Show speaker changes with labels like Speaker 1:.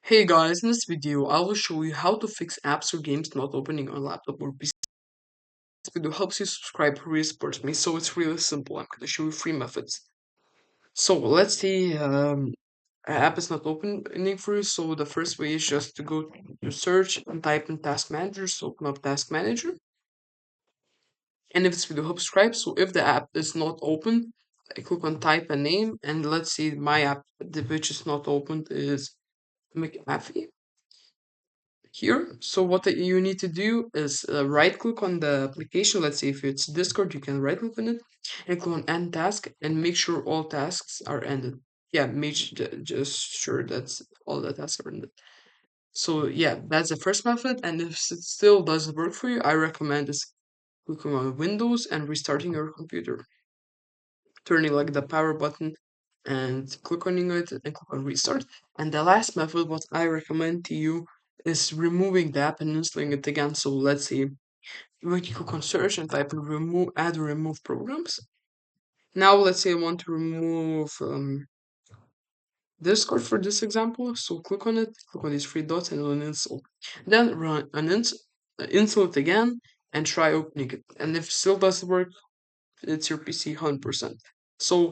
Speaker 1: Hey guys, in this video I will show you how to fix apps or games not opening on laptop or PC. This video helps you subscribe who really supports me, so it's really simple. I'm going to show you three methods. So let's say an app is not opening for you, so the first way is just to go to search and type in Task Manager, so open up Task Manager. And if this video helps subscribe, so if the app is not open, I click on type a name, and let's see my app which is not opened is McAfee here. So what you need to do is right click on the application. Let's say if it's Discord, you can right click on it and click on end task and make sure all tasks are ended. Yeah, just sure that's all the tasks are ended. So yeah, that's the first method. And if it still doesn't work for you, I recommend is clicking on Windows and restarting your computer, turning like the power button and click on it and click on restart. And the last method, what I recommend to you, is removing the app and installing it again. So let's say when you click on search and type in remove, add or remove programs. Now let's say I want to remove Discord for this example. So click on it, click on these three dots and uninstall. Then run install it again and try opening it. And if it still doesn't work, it's your PC 100%. So